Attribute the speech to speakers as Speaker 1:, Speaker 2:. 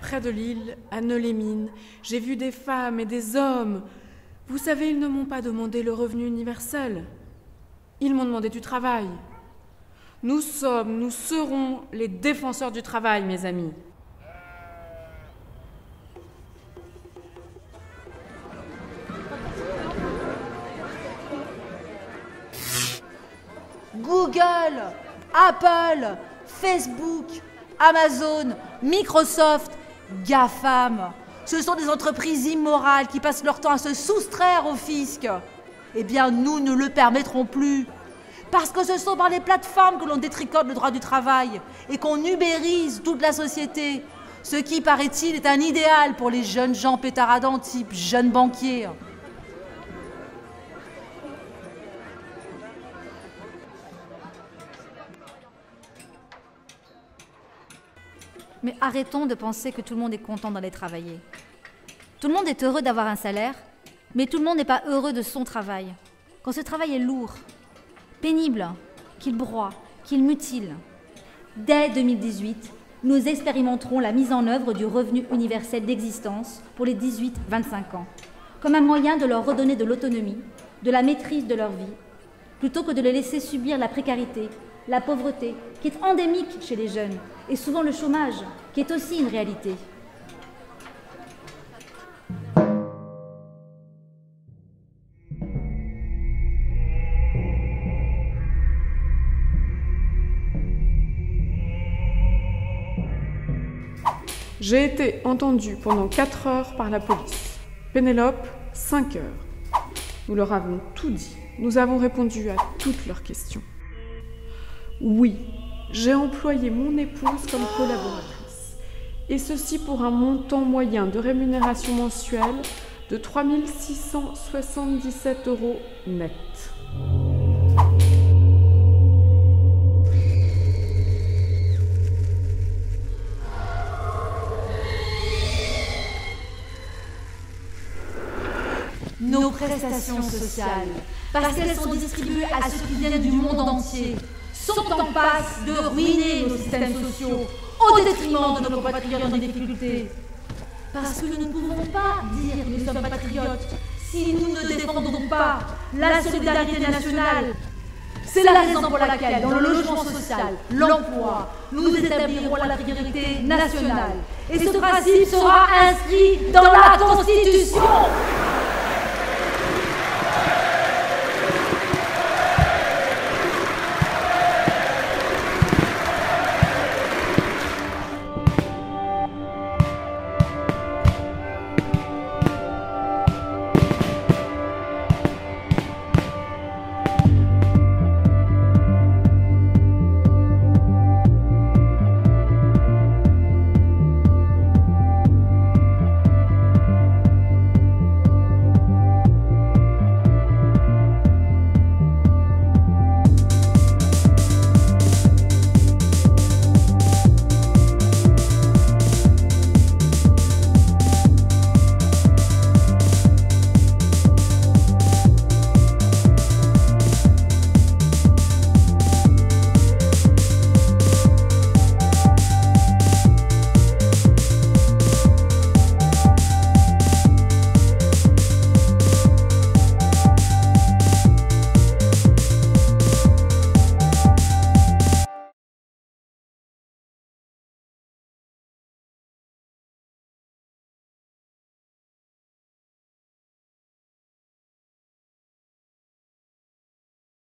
Speaker 1: Près de l'île, à Neu-les-Mines, j'ai vu des femmes et des hommes. Vous savez, ils ne m'ont pas demandé le revenu universel. Ils m'ont demandé du travail. Nous serons les défenseurs du travail, mes amis.
Speaker 2: Google, Apple, Facebook, Amazon, Microsoft, GAFAM. Ce sont des entreprises immorales qui passent leur temps à se soustraire au fisc. Eh bien, nous ne le permettrons plus. Parce que ce sont par les plateformes que l'on détricote le droit du travail et qu'on ubérise toute la société. Ce qui, paraît-il, est un idéal pour les jeunes gens pétaradants type jeunes banquiers.
Speaker 3: Mais arrêtons de penser que tout le monde est content d'aller travailler. Tout le monde est heureux d'avoir un salaire, mais tout le monde n'est pas heureux de son travail. Quand ce travail est lourd, pénible, qu'il broie, qu'il mutile. Dès 2018, nous expérimenterons la mise en œuvre du revenu universel d'existence pour les 18-25 ans, comme un moyen de leur redonner de l'autonomie, de la maîtrise de leur vie, plutôt que de les laisser subir la précarité, la pauvreté, qui est endémique chez les jeunes, et souvent le chômage, qui est aussi une réalité.
Speaker 1: J'ai été entendue pendant 4 heures par la police. Pénélope, 5 heures. Nous leur avons tout dit. Nous avons répondu à toutes leurs questions. Oui, j'ai employé mon épouse comme collaboratrice. Et ceci pour un montant moyen de rémunération mensuelle de 3 677 € net.
Speaker 2: Nos prestations sociales, parce qu'elles sont distribuées à ceux qui viennent du monde entier, sont en passe de ruiner nos systèmes sociaux au détriment de nos compatriotes en difficulté. Parce que nous ne pouvons pas dire que nous sommes patriotes si nous ne défendons pas la solidarité nationale. C'est la raison pour laquelle, dans le logement social, l'emploi, nous établirons la priorité nationale. Et ce principe sera inscrit dans la Constitution.